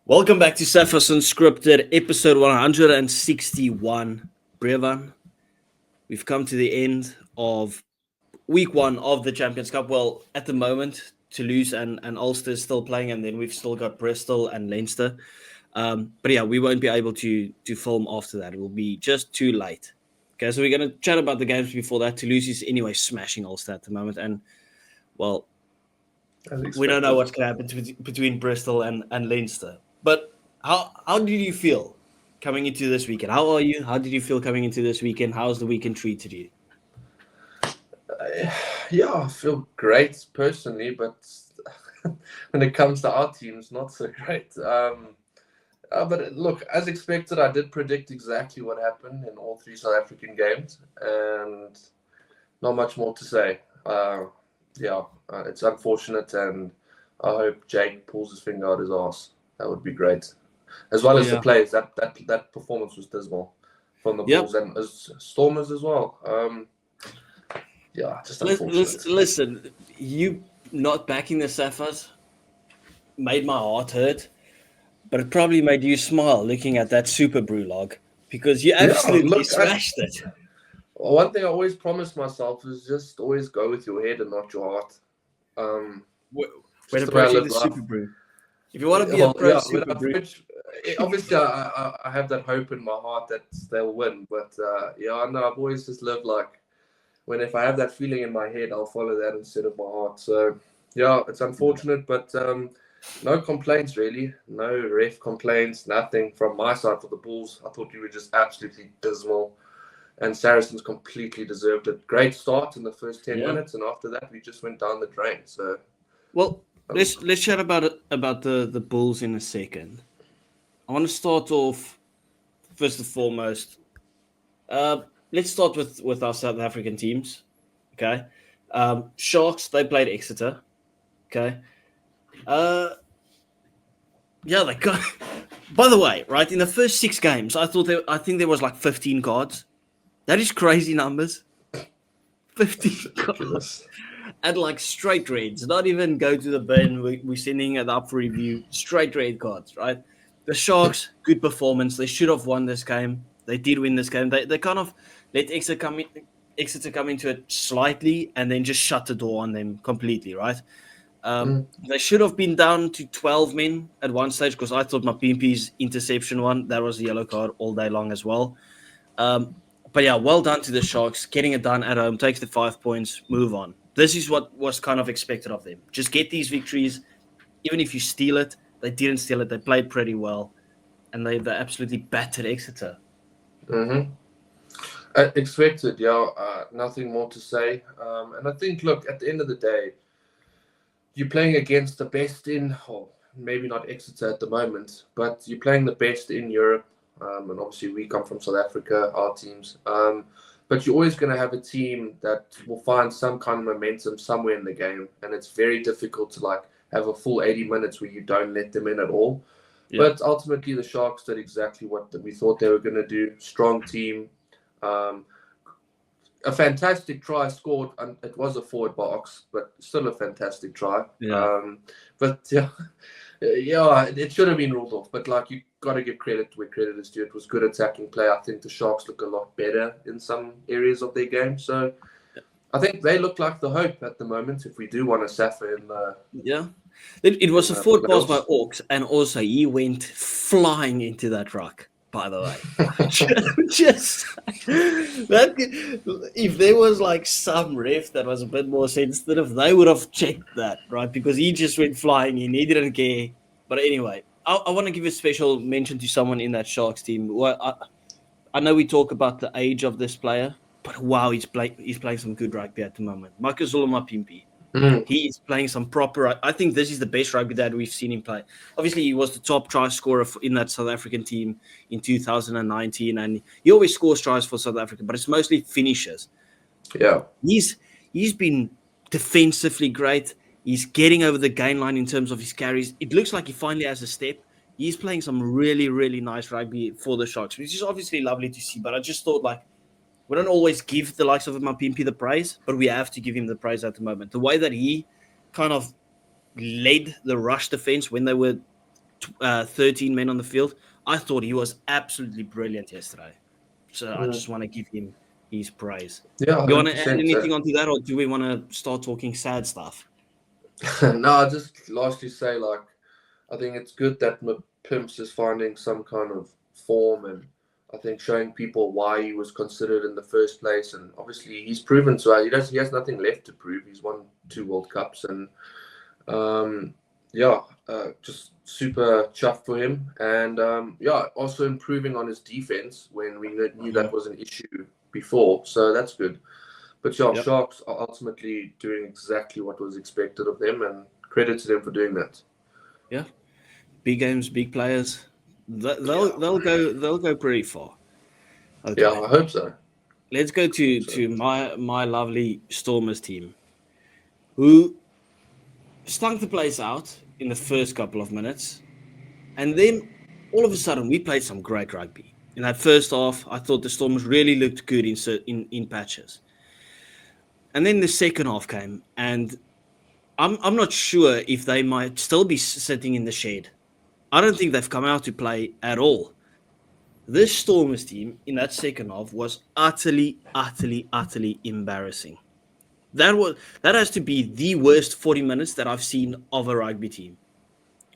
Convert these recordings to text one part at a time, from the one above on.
Welcome back to Saracens Scripted, episode 161. Brevan, we've come to the end of week one of the Champions Cup. Well, at the moment, Toulouse and Ulster is still playing, and then we've still got Bristol and Leinster. But yeah, we won't be able to film after that. It will be just too late. Okay, so we're going to chat about the games before that. Toulouse is anyway smashing Ulster at the moment, and well, we don't know what's going to happen between Bristol and Leinster. But how did you feel coming into this weekend? How are you? How did you feel coming into this weekend? How's the weekend treated you? Yeah, I feel great personally, but when it comes to our teams, not so great. But look, as expected, I did predict exactly what happened in all three South African games, and not much more to say. It's unfortunate, and I hope Jake pulls his finger out his arse. That would be great. As well as the players, that performance was dismal from the Bulls and as Stormers as well. Just unfortunate. Listen, you not backing the Saffers made my heart hurt, but it probably made you smile looking at that SUPERBRU log because you absolutely smashed it. One thing I always promise myself is just always go with your head and not your heart. When approaching the SUPERBRU. If you want to be a pro SUPERBRU. Obviously, I have that hope in my heart that they'll win. But I've always just lived like if I have that feeling in my head, I'll follow that instead of my heart. So, it's unfortunate, but no complaints really. No ref complaints, nothing from my side for the Bulls. I thought you were just absolutely dismal. And Saracens completely deserved it. Great start in the first 10 minutes, and after that, we just went down the drain. So, well, let's chat about the Bulls in a second. I want to start off first and foremost. Let's start with our South African teams. Okay, Sharks, they played Exeter. Okay, they got. By the way, right in the first 6 games, I think there was like 15 cards. That is crazy numbers. 15 cards. And like straight reds, not even go to the bin. We're sending it up for review. Straight red cards, right? The Sharks, good performance. They should have won this game. They did win this game. They kind of let Exeter come into it slightly and then just shut the door on them completely, right? They should have been down to 12 men at one stage because I thought Mapimpi's interception one, that was a yellow card all day long as well. But yeah, well done to the Sharks. Getting it done at home, takes the 5 points, move on. This is what was kind of expected of them. Just get these victories. Even if you steal it, they didn't steal it. They played pretty well. And they absolutely battered Exeter. Expected, nothing more to say. And I think, look, at the end of the day, you're playing against the best maybe not Exeter at the moment, but you're playing the best in Europe. And obviously we come from South Africa, our teams. But you're always going to have a team that will find some kind of momentum somewhere in the game. And it's very difficult to have a full 80 minutes where you don't let them in at all. Yeah. But ultimately the Sharks did exactly what we thought they were going to do. Strong team. A fantastic try scored. And it was a forward box, but still a fantastic try. Yeah. It should have been ruled off. But you got to give credit where credit is due. It was good attacking play. I think the Sharks look a lot better in some areas of their game. So I think they look like the hope at the moment if we do want to suffer in the... Yeah. It was a forward pass by Orks, and also he went flying into that rock, by the way. If there was some ref that was a bit more sensitive, they would have checked that, right? Because he just went flying in. He didn't care. But anyway, I want to give a special mention to someone in that Sharks team. Well, I know we talk about the age of this player, but wow, he's playing some good rugby at the moment. Marcus Mapimpi. He is playing some proper... I think this is the best rugby that we've seen him play. Obviously, he was the top try scorer in that South African team in 2019, and he always scores tries for South Africa, but it's mostly finishes. Yeah. He's been defensively great. He's getting over the gain line in terms of his carries. It looks like he finally has a step. He's playing some really, really nice rugby for the Sharks, which is obviously lovely to see, but I just thought we don't always give the likes of Mapimpi the praise, but we have to give him the praise at the moment. The way that he kind of led the rush defense when they were 13 men on the field. I thought he was absolutely brilliant yesterday. So I just want to give him his praise. Yeah, You want to add 100%. anything onto that, or do we want to start talking sad stuff? No, I just lastly say, like, I think it's good that Pimps is finding some kind of form, and I think showing people why he was considered in the first place. And obviously, he's proven to us he has nothing left to prove. He's won 2 World Cups, and just super chuffed for him. And also improving on his defense when we knew that was an issue before. So that's good. But yeah, Yep. Sharks are ultimately doing exactly what was expected of them, and credit to them for doing that. Yeah, big games, big players. They'll go pretty far. Okay, Yeah, I hope so. let's go to my lovely Stormers team, who stunk the place out in the first couple of minutes, and then all of a sudden we played some great rugby. In that first half, I thought the Stormers really looked good in patches, and then the second half came, and I'm not sure if they might still be sitting in the shed. I don't think they've come out to play at all. This Stormers team in that second half was utterly, utterly, utterly embarrassing. That has to be the worst 40 minutes that I've seen of a rugby team.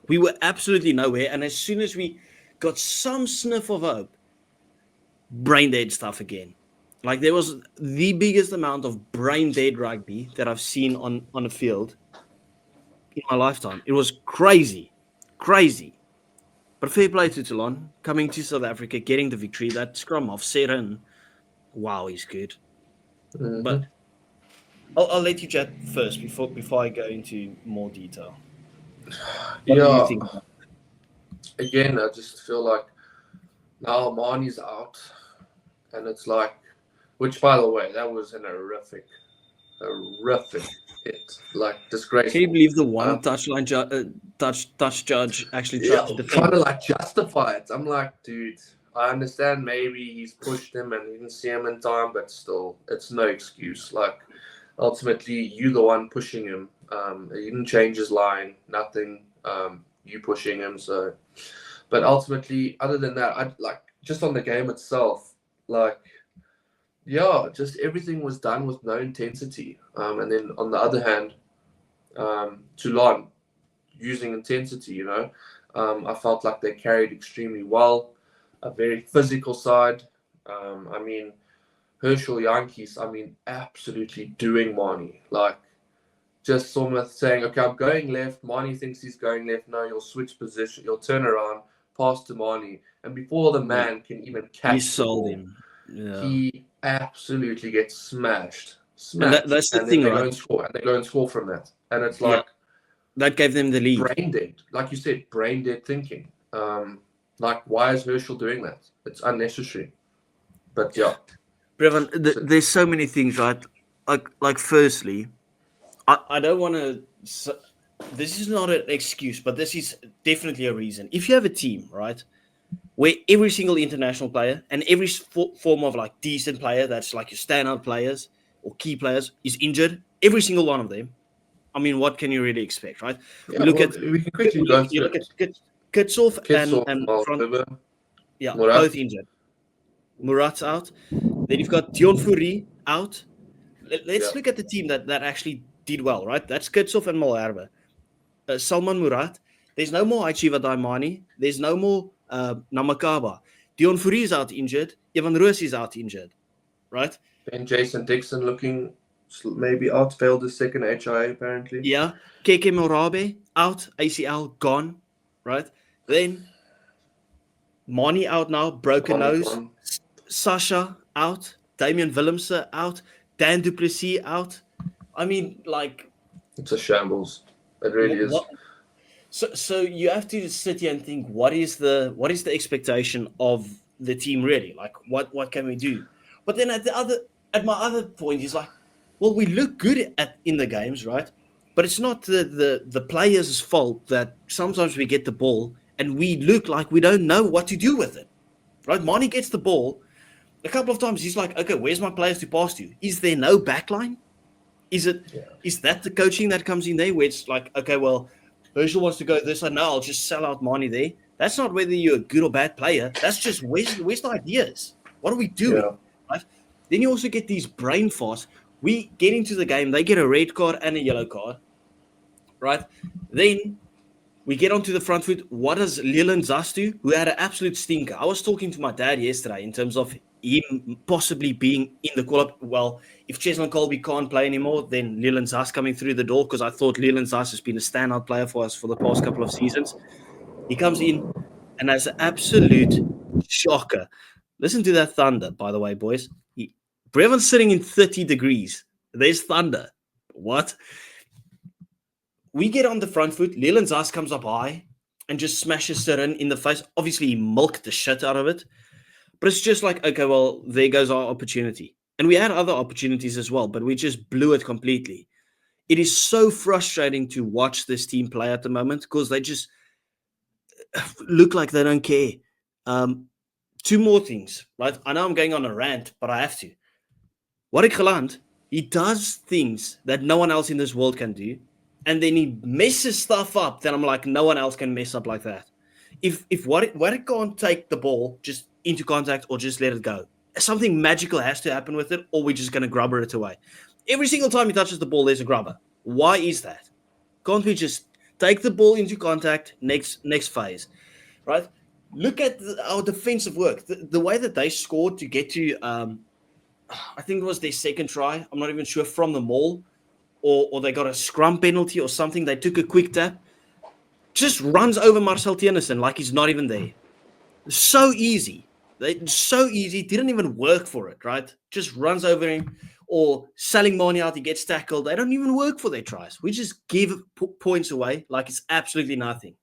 We were absolutely nowhere, and as soon as we got some sniff of hope, brain dead stuff again. Like, there was the biggest amount of brain dead rugby that I've seen on a field in my lifetime. It was crazy. But fair play to Toulon, coming to South Africa, getting the victory. That scrum off Saracens, wow, he's good. Mm-hmm. But I'll let you chat first before I go into more detail. What do you think? Again, I just feel like now Marnie's out, and it's like, which by the way, that was an horrific hit, like disgraceful. Can you believe the one touch judge actually tried to defend? Trying to like justify it. I'm like, dude, I understand maybe he's pushed him and he didn't see him in time, but still, it's no excuse. Like, ultimately, you the one pushing him. He didn't change his line, nothing. You pushing him. So, but ultimately, other than that, I like just on the game itself, like, yeah, just everything was done with no intensity. And then on the other hand, Toulon using intensity, you know, I felt like they carried extremely well, a very physical side. I mean, Herschel Yankees, I mean, absolutely doing Marnie. Like, just almost saying, okay, I'm going left. Marnie thinks he's going left. No, you'll switch position. You'll turn around, pass to Marnie. And before the man can even catch he sold him. Yeah. He absolutely gets smashed. And that's the thing, they right? They go and score from that. And it's like, that gave them the lead. Brain dead. Like you said, brain dead thinking. Like, why is Herschel doing that? It's unnecessary. But yeah. Brevin, there's so many things, right? Like firstly, I don't want to. This is not an excuse, but this is definitely a reason. If you have a team, right, where every single international player and every form of like decent player that's like your standout players or key players is injured, every single one of them. I mean, what can you really expect, right? Yeah, we can quickly go through. You look at Kitshoff and both injured. Murat's out. Then you've got Dion Fourie out. Let's look at the team that actually did well, right? That's Kitshoff and Malherbe. Salman Murat. There's no more Aichiva Daimani. There's no more Namakaba. Dion Fourie is out injured. Evan Roos is out injured, right? And Jason Dixon looking maybe out, failed his second HIA apparently. Yeah. Keke Morabe out, ACL gone, right? Then Mani out now, broken nose. Sasha out, Damian Willemse out, Dan du Plessis out. I mean, like, it's a shambles. It really is. So you have to sit here and think, what is the expectation of the team really? Like, what can we do? But then at my other point is like, well, we look good in the games, right? But it's not the players' fault that sometimes we get the ball and we look like we don't know what to do with it, right? Mani gets the ball a couple of times. He's like, okay, where's my players to pass to? Is there no backline? Is that the coaching that comes in there where it's like, okay, well, Herschel wants to go this side. No, I'll just sell out money there. That's not whether you're a good or bad player. That's just where's the ideas? What are we doing? Yeah. Right? Then you also get these brain farts. We get into the game, they get a red card and a yellow card, right? Then we get onto the front foot. What does Leland Zas do? Who had an absolute stinker. I was talking to my dad yesterday in terms of him possibly being in the call-up. Well, if Cheslin Colby can't play anymore, then Leland Zas coming through the door, because I thought Leland Zas has been a standout player for us for the past couple of seasons. He comes in and has an absolute shocker. Listen to that thunder, by the way, boys. Brevon's sitting in 30 degrees. There's thunder. What? We get on the front foot. Leland Zas comes up high and just smashes Sarin in the face. Obviously, he milked the shit out of it. But it's just like, okay, well, there goes our opportunity. And we had other opportunities as well, but we just blew it completely. It is so frustrating to watch this team play at the moment because they just look like they don't care. Two more things, right? I know I'm going on a rant, but I have to. Warwick Geland, he does things that no one else in this world can do. And then he messes stuff up, then I'm like, no one else can mess up like that. If Warwick can't take the ball just into contact or just let it go, something magical has to happen with it, or we're just going to grubber it away. Every single time he touches the ball, there's a grubber. Why is that? Can't we just take the ball into contact, next phase, right? Look at our defensive work. The way that they scored to get to, I think it was their second try. I'm not even sure, from the maul, or they got a scrum penalty or something. They took a quick tap. Just runs over Marcel Tienison like he's not even there. So easy. So easy. Didn't even work for it, right? Just runs over him. Or selling money out, he gets tackled. They don't even work for their tries. We just give points away like it's absolutely nothing.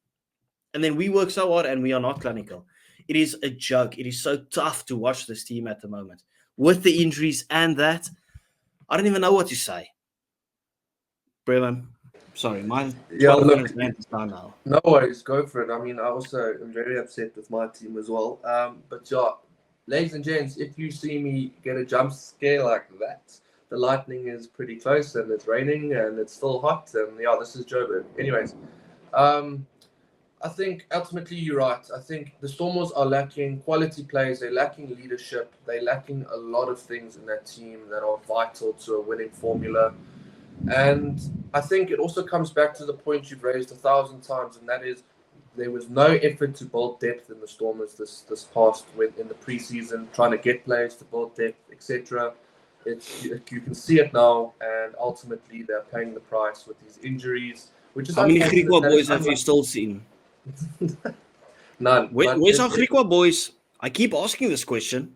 And then we work so hard and we are not clinical. It is a joke. It is so tough to watch this team at the moment. With the injuries and that, I don't even know what to say. Brevon, sorry, my 12 minutes rant is done now. No worries, go for it. I mean, I also am very upset with my team as well. But yeah, ladies and gents, if you see me get a jump scare like that, the lightning is pretty close and it's raining and it's still hot. And yeah, this is Joburg. Anyways, I think ultimately you're right. I think the Stormers are lacking quality players. They're lacking leadership. They're lacking a lot of things in that team that are vital to a winning formula. And I think it also comes back to the point you've raised 1,000 times, and that is there was no effort to build depth in the Stormers this past in the preseason, trying to get players to build depth, etc. You can see it now, and ultimately they're paying the price with these injuries. Which is how many Griqua boys have you still seen? None. Where's our Griqua boys? I keep asking this question.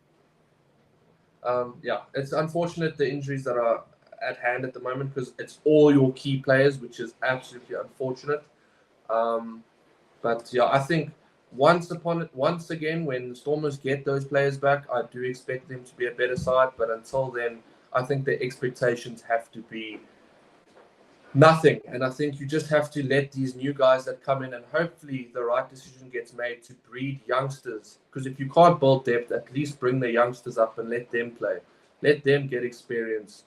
Yeah, it's unfortunate the injuries that are at hand at the moment because it's all your key players, which is absolutely unfortunate. But yeah, I think once again, when the Stormers get those players back, I do expect them to be a better side. But until then, I think the expectations have to be nothing. And I think you just have to let these new guys that come in, and hopefully the right decision gets made to breed youngsters. Because if you can't build depth, at least bring the youngsters up and let them play. Let them get experience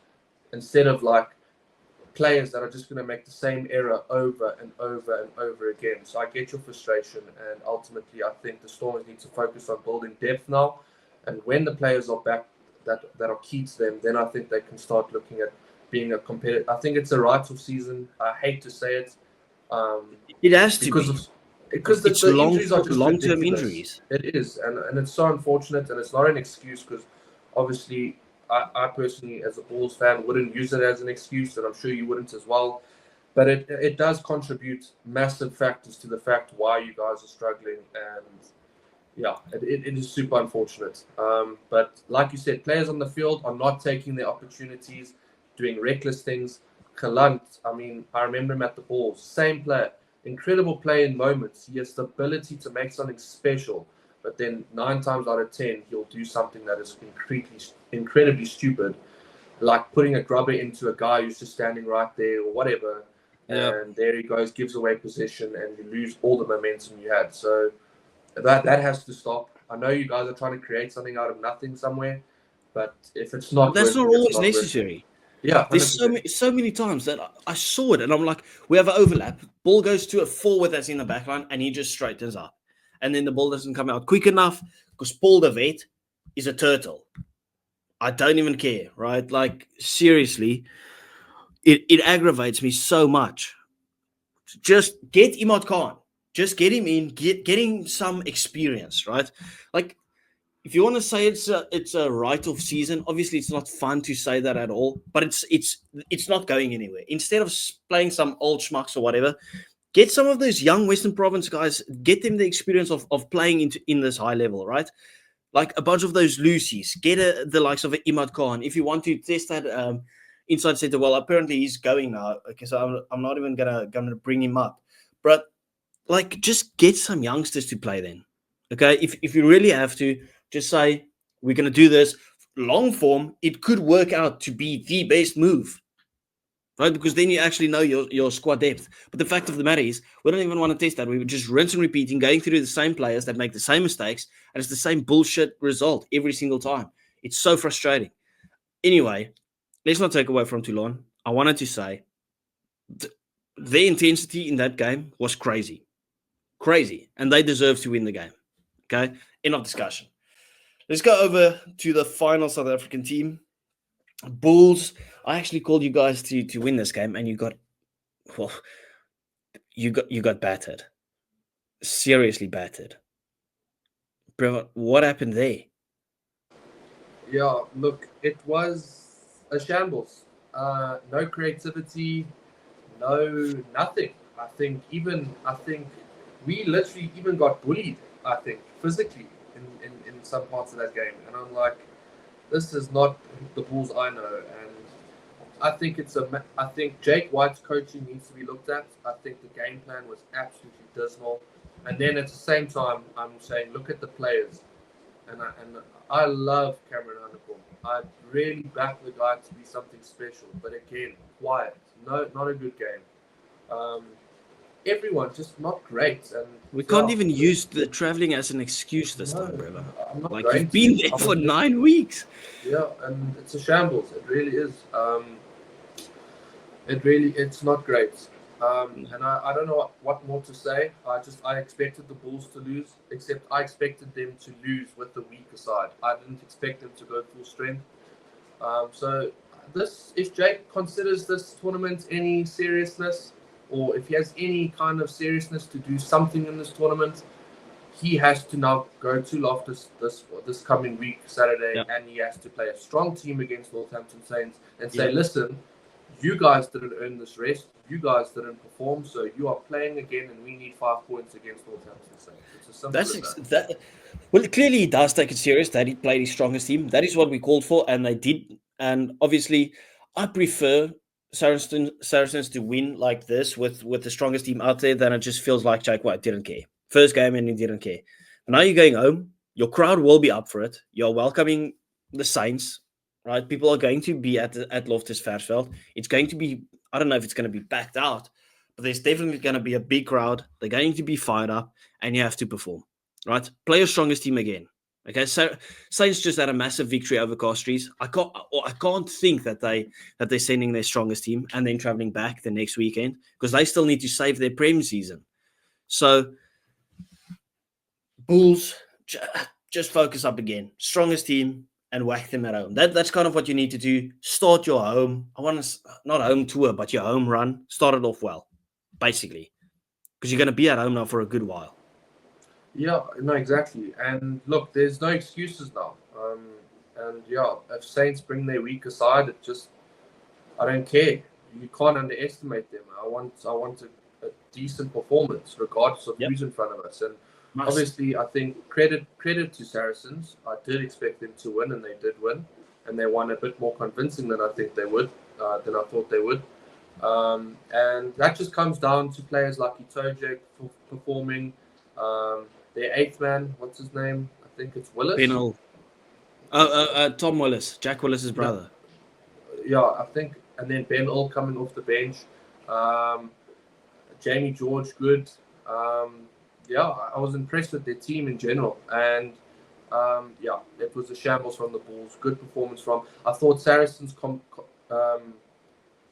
instead of like players that are just going to make the same error over and over and over again. So I get your frustration, and ultimately I think the Stormers need to focus on building depth now. And when the players are back that are key to them, then I think they can start looking at being a competitor. I think it's a rites of season. I hate to say it. It has to because it's the injuries are just long-term ridiculous. injuries. It is, and it's so unfortunate, and it's not an excuse because obviously I personally, as a Bulls fan, wouldn't use it as an excuse, and I'm sure you wouldn't as well. But it does contribute massive factors to the fact why you guys are struggling, and yeah, it is super unfortunate. But like you said, players on the field are not taking their opportunities, doing reckless things. Geland, I mean, I remember him at the Bulls, same player, incredible play in moments. He has the ability to make something special. But then 9 times out of 10, he'll do something that is incredibly stupid, like putting a grubber into a guy who's just standing right there or whatever. Yeah. And there he goes, gives away position, and you lose all the momentum you had. So that has to stop. I know you guys are trying to create something out of nothing somewhere, but if it's not, that's not always necessary. Yeah, There's 100%. so many times that I saw it, and I'm like, we have an overlap. Ball goes to a forward that's in the back line, and he just straightens up. And then the ball doesn't come out quick enough because Paul de Vet is a turtle. I don't even care, right? Like, seriously, it aggravates me so much. Just get Imad Khan. Just get him in, getting some experience, right? Like, if you want to say it's a write-off season, obviously it's not fun to say that at all, but it's not going anywhere. Instead of playing some old schmucks or whatever, get some of those young Western Province guys, get them the experience of playing in this high level, right? Like a bunch of those Lucy's, get the likes of Imad Khan. If you want to test that inside center, well, apparently he's going now. Okay, so I'm not even gonna bring him up, but like just get some youngsters to play then. Okay, if you really have to, just say we're gonna do this long form. It could work out to be the best move, right? Because then you actually know your squad depth. But the fact of the matter is, we don't even want to test that. We would just rinse and repeating, going through the same players that make the same mistakes, and it's the same bullshit result every single time. It's so frustrating. Anyway, let's not take away from Toulon. I wanted to say the intensity in that game was crazy. Crazy. And they deserve to win the game. Okay? End of discussion. Let's go over to the final South African team. Bulls. I actually called you guys to win this game, and you got battered. Seriously battered. Bro, what happened there? Yeah, look, it was a shambles. No creativity, no nothing. I think we literally even got bullied. I think physically in some parts of that game, and I'm like, this is not the Bulls I know. And I think Jake White's coaching needs to be looked at. I think the game plan was absolutely dismal. And then at the same time, I'm saying look at the players. And I love Cameron Undercorn. I really back the guy to be something special. But again, quiet. No, not a good game. Um, Everyone just not great. And We can't even use the traveling as an excuse this time, brother. I'm not Like, going you've been to. there for 9 weeks. Yeah, and it's a shambles. It really is. It's not great. And I don't know what more to say. I expected the Bulls to lose, except I expected them to lose with the weaker side. I didn't expect them to go full strength. So this, if Jake considers this tournament any seriousness, or if he has any kind of seriousness to do something in this tournament, he has to now go to Loftus this coming week, Saturday, Yep. and he has to play a strong team against Northampton Saints and say, Yep. listen, you guys didn't earn this rest. You guys didn't perform, so you are playing again, and we need 5 points against Northampton Saints. It's as simple as that. Well, clearly he does take it serious that he played his strongest team. That is what we called for, and they did. And obviously, I prefer Saracens to win like this with the strongest team out there than it just feels like Jake White didn't care. First game and he didn't care. But now you're going home. Your crowd will be up for it. You're welcoming the Saints, right? People are going to be at Loftus Versfeld. It's going to be, I don't know if it's going to be packed out, but there's definitely going to be a big crowd. They're going to be fired up, and you have to perform, right? Play your strongest team again. Okay, so Saints just had a massive victory over Castries. I can't think that they're sending their strongest team and then traveling back the next weekend because they still need to save their Prem season. So Bulls, just focus up again. Strongest team and whack them at home. That's kind of what you need to do. Start your home. I want to not home tour, but your home run. Start it off well, basically, because you're going to be at home now for a good while. Yeah, no, exactly. And look, there's no excuses now. And yeah, if Saints bring their weaker side, I don't care. You can't underestimate them. I want a decent performance, regardless of who's in front of us. And obviously, I think credit to Saracens. I did expect them to win, and they did win, and they won a bit more convincing than I think they would, than I thought they would. And that just comes down to players like Itoje performing. Their eighth man, what's his name? I think it's Willis. Penal. Tom Willis, Jack Willis's brother. Yeah, I think, and then Ben Earl coming off the bench. Jamie George, good. I was impressed with their team in general. And it was a shambles from the Bulls. Good performance from. I thought Saracens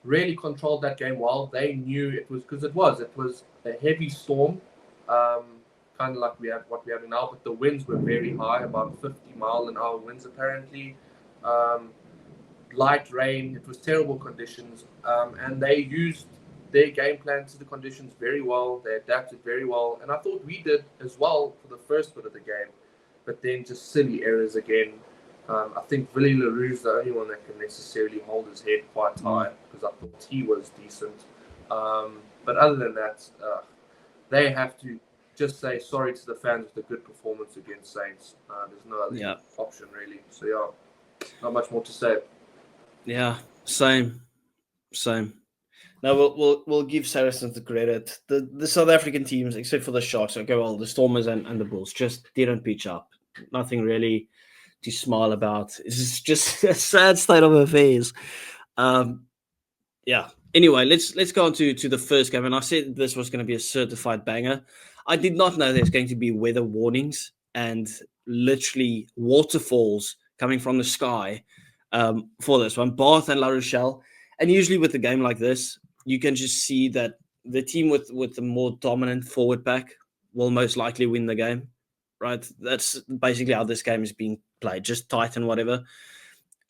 really controlled that game well. They knew it was a heavy storm, kind of like what we're having now, but the winds were very high, about 50-mile-an-hour winds apparently. Light rain. It was terrible conditions, and they used their game plan to the conditions very well. They adapted very well, and I thought we did as well for the first bit of the game. But then just silly errors again. I think Willie LaRue's the only one that can necessarily hold his head quite high, because I thought he was decent. But other than that, they have to just say sorry to the fans with a good performance against Saints. There's no other option really. So yeah, not much more to say. Yeah, same. Now we'll give Saracens the credit. The South African teams, except for the Sharks, okay, well, the Stormers and the Bulls just didn't pitch up. Nothing really to smile about. It's just a sad state of affairs. Yeah. Anyway, let's go on to the first game. And I said this was going to be a certified banger. I did not know there's going to be weather warnings and literally waterfalls coming from the sky for this one. Bath and La Rochelle. And usually with a game like this, you can just see that the team with the more dominant forward pack will most likely win the game, right? That's basically how this game is being played, just tight and whatever.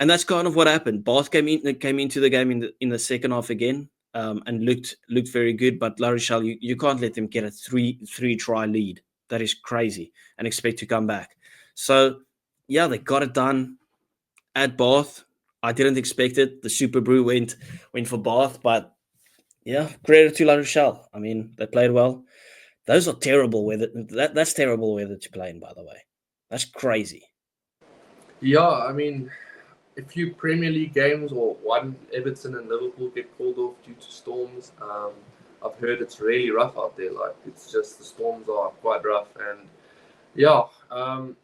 And that's kind of what happened. Bath came into the game in the second half again, and looked very good. But La Rochelle, you can't let them get a three try lead. That is crazy, and expect to come back. So yeah, they got it done at Bath. I didn't expect it. The SUPERBRU went for Bath, but yeah, credit to La Rochelle. I mean, they played well. Those are terrible weather. That's terrible weather to play in, by the way. That's crazy. Yeah, I mean, a few Premier League games or one Everton and Liverpool get called off due to storms. I've heard it's really rough out there. Like, it's just the storms are quite rough. And yeah,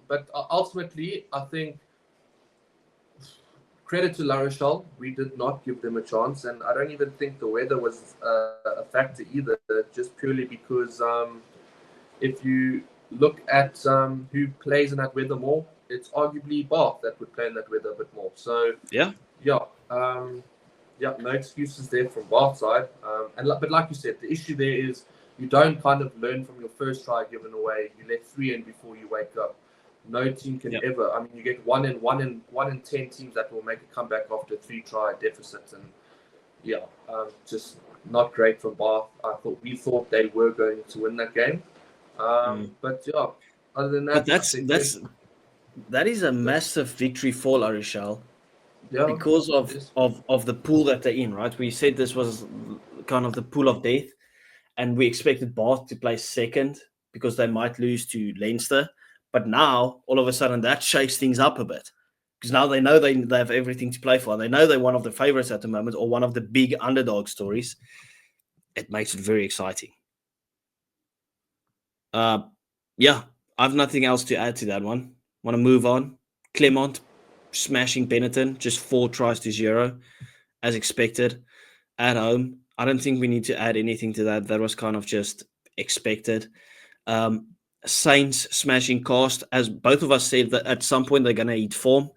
but ultimately, I think credit to La Rochelle. We did not give them a chance. And I don't even think the weather was a factor either, just purely because if you look at who plays in that weather more, it's arguably Bath that would play in that weather a bit more. So yeah, no excuses there from Bath's side. But like you said, the issue there is you don't kind of learn from your first try given away. You let 3 in before you wake up. No team can ever. I mean, you get one in 10 teams that will make a comeback after a 3-try deficit, and just not great for Bath. We thought they were going to win that game, but yeah. Other than that, that is a massive victory for La Rochelle, because of the pool that they're in, right? We said this was kind of the pool of death, and we expected Bath to play second because they might lose to Leinster. But now, all of a sudden, that shakes things up a bit, because now they know they have everything to play for. They know they're one of the favorites at the moment, or one of the big underdog stories. It makes it very exciting. Yeah, I have nothing else to add to that one. Want to move on? Clermont smashing Benetton, just 4 tries to 0, as expected, at home. I don't think we need to add anything to that. That was kind of just expected. Saints smashing Cast, as both of us said that at some point they're going to eat form.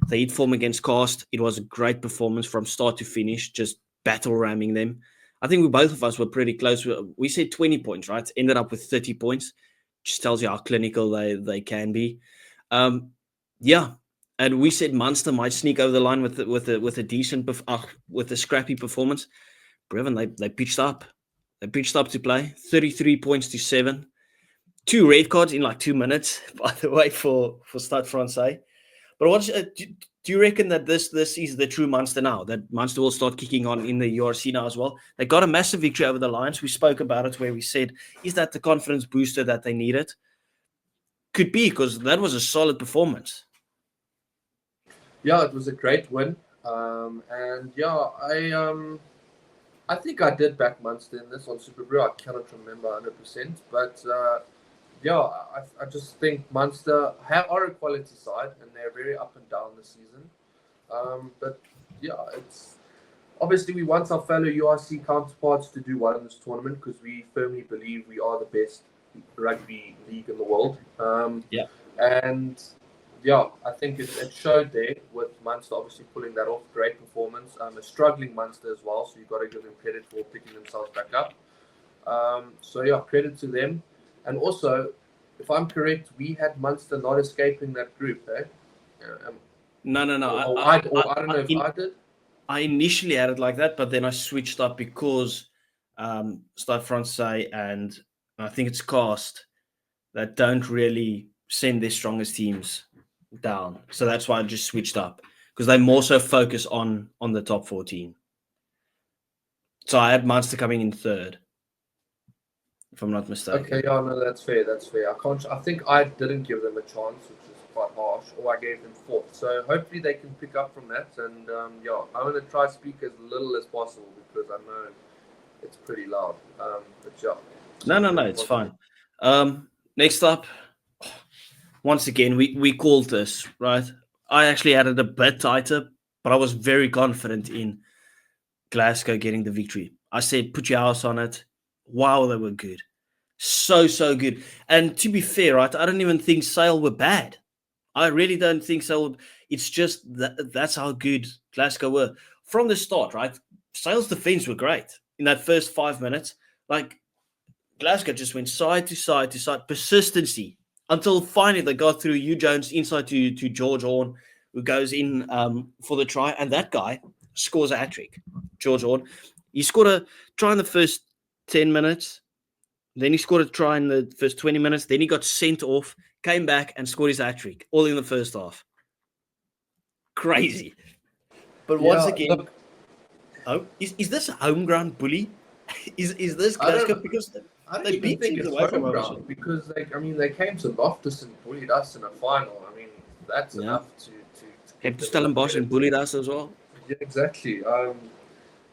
They eat form against Cast. It was a great performance from start to finish, just battle ramming them. I think both of us were pretty close. We said 20 points, right? Ended up with 30 points. Just tells you how clinical they can be. Yeah, and we said Munster might sneak over the line with a decent with a scrappy performance. Brevin, they pitched up. They pitched up to play. 33 points to 7. 2 red cards in like 2 minutes, by the way, for Stade Francais. But do you reckon that this is the true Munster now? That Munster will start kicking on in the URC now as well? They got a massive victory over the Lions. We spoke about it, where we said, is that the confidence booster that they needed? Could be, because that was a solid performance. Yeah, it was a great win. And yeah, I think I did back Munster in this on SUPERBRU. I cannot remember 100%, but I just think Munster are a quality side, and they're very up and down this season. But yeah, it's obviously we want our fellow URC counterparts to do well in this tournament, because we firmly believe we are the best rugby league in the world. And yeah, I think it showed there with Munster obviously pulling that off. Great performance. A struggling Munster as well, so you've got to give them credit for picking themselves back up. So yeah, credit to them. And also, if I'm correct, we had Munster not escaping that group, eh? No. I don't know if I did. I initially had it like that, but then I switched up because Stade Francais and I think it's Cast that don't really send their strongest teams down. So that's why I just switched up because they more so focus on the top 14. So I had Munster coming in third, if I'm not mistaken. Okay, yeah, no, that's fair. That's fair. I think I didn't give them a chance, which is quite harsh, or I gave them fourth. So hopefully they can pick up from that. And yeah, I'm going to try to speak as little as possible because I know it's pretty loud. But yeah. No, it's fine. Next up, once again, we called this, right? I actually had it a bit tighter, but I was very confident in Glasgow getting the victory. I said, put your house on it. Wow, they were good. So good. And to be fair, right, I don't even think Sale were bad. I really don't think so. It's just that's how good Glasgow were. From the start, right? Sale's defense were great. In that first 5 minutes, like Glasgow just went side to side to side. Persistency. Until finally they got through Hugh Jones inside to George Horn, who goes in for the try. And that guy scores a hat-trick. George Horn. He scored a try in the first 10 minutes. Then he scored a try in the first 20 minutes. Then he got sent off, came back and scored his hat-trick, all in the first half. Crazy. But once again, is this a home ground bully? Is this Glasgow? Because I don't they even beat think teams it's away from home us. ground because they came to Loftus and bullied us in a final. I mean, that's enough to Have to Stellenbosch and bullied us as well. Yeah, exactly.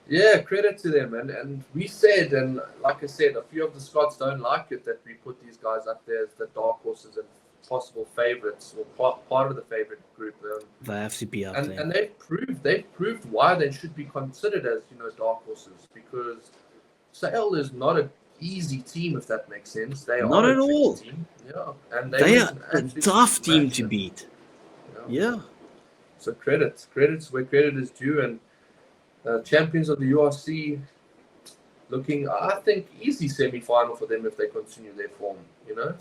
Yeah, credit to them. And we said, and like I said, a few of the Scots don't like it that we put these guys up there as the dark horses and possible favourites or part of the favourite group. They have to be up there. And they've proved why they should be considered as, dark horses, because Sale is not an easy team, if that makes sense. They not are at all. Team. Yeah, and they are a tough team to beat. Yeah. So credits where credit is due, and champions of the URC looking, I think, easy semi-final for them if they continue their form.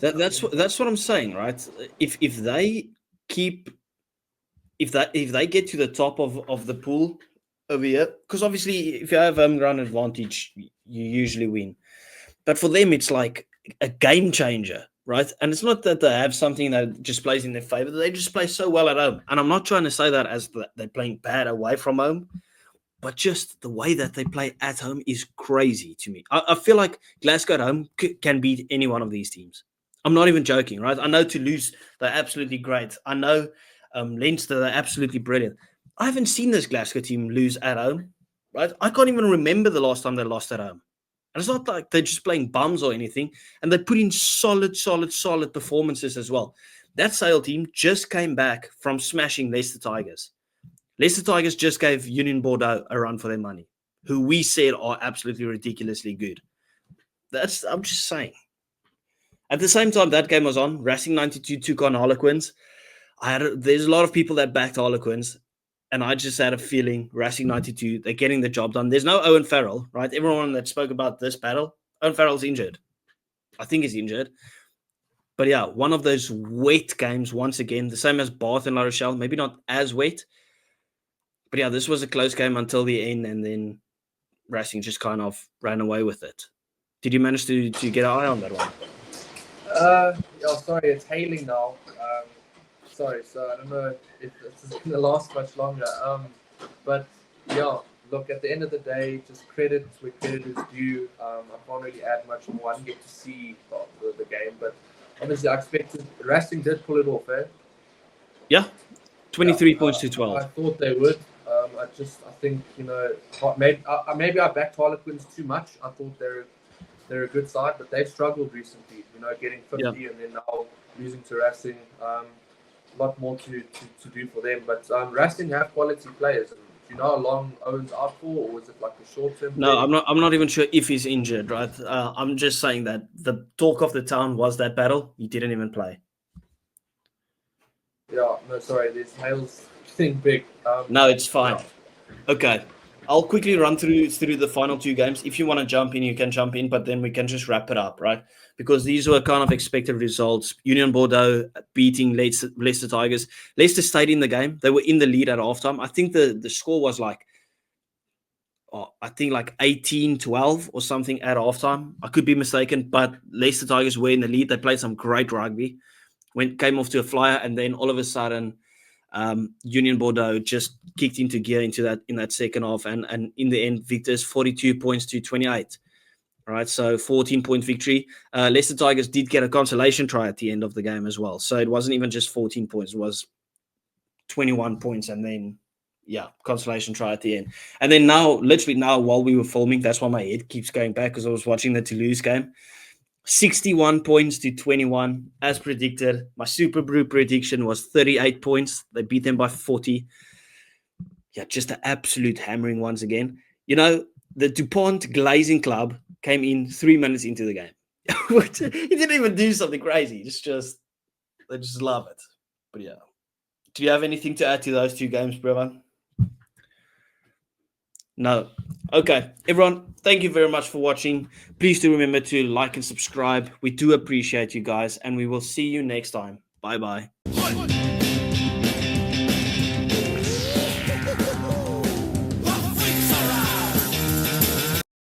That's what I'm saying, right? If they get to the top of the pool over here, because obviously if you have home ground advantage, you usually win. But for them, it's like a game changer, right? And it's not that they have something that just plays in their favor. They just play so well at home. And I'm not trying to say that as they're playing bad away from home, but just the way that they play at home is crazy to me. I feel like Glasgow at home can beat any one of these teams. I'm not even joking, right? I know Toulouse, they're absolutely great. I know Leinster, they're absolutely brilliant. I haven't seen this Glasgow team lose at home, right? I can't even remember the last time they lost at home. And it's not like they're just playing bums or anything. And they put in solid performances as well. That Sale team just came back from smashing Leicester Tigers. Leicester Tigers just gave Union Bordeaux a run for their money, who we said are absolutely ridiculously good. I'm just saying. At the same time that game was on, Racing 92 took on Harlequins. There's a lot of people that backed Harlequins, and I just had a feeling Racing 92, they're getting the job done. There's no Owen Farrell, right? Everyone that spoke about this battle, Owen Farrell's injured. I think he's injured. But yeah, one of those wet games once again, the same as Bath and La Rochelle, maybe not as wet. But yeah, this was a close game until the end, and then Racing just kind of ran away with it. Did you manage to get an eye on that one? Sorry, it's hailing now. Sorry, so I don't know if this is going to last much longer. But yeah, look, at the end of the day, just credit where credit is due. I can't really add much more. I didn't get to see the game, but obviously I expected Racing did pull it off, eh? Yeah, 23 points to 12. I thought they would. I think, maybe I backed Harlequins too much. I thought they're a good side, but they've struggled recently, getting 50 and then now losing to Racing. A lot more to do for them. But Racing have quality players. Do you know how long Owen's out for, or is it like a short-term No, I'm not even sure if he's injured, right? I'm just saying that the talk of the town was that battle. He didn't even play. Yeah, no, sorry, there's hails getting big. No, it's fine. Yeah. Okay. I'll quickly run through the final two games. If you want to jump in, you can jump in, but then we can just wrap it up, right? Because these were kind of expected results. Union Bordeaux beating Leicester Tigers. Leicester stayed in the game. They were in the lead at halftime. I think the score was like 18-12 or something at halftime. I could be mistaken, but Leicester Tigers were in the lead. They played some great rugby. Came off to a flyer, and then all of a sudden, Union Bordeaux just kicked into gear in that second half, and in the end, Victor's 42 points to 28. All right, so 14-point victory. Leicester Tigers did get a consolation try at the end of the game as well, so it wasn't even just 14 points; it was 21 points, and then consolation try at the end. And then literally now, while we were filming, that's why my head keeps going back because I was watching the Toulouse game. 61 points to 21, as predicted. My SUPERBRU prediction was 38 points. They beat them by 40. Yeah, just an absolute hammering once again. You know, the DuPont Glazing Club came in 3 minutes into the game. He didn't even do something crazy. They just love it. But yeah. Do you have anything to add to those two games, Brevan? No. Okay, everyone, thank you very much for watching. Please do remember to like and subscribe. We do appreciate you guys, and we will see you next time. Bye-bye.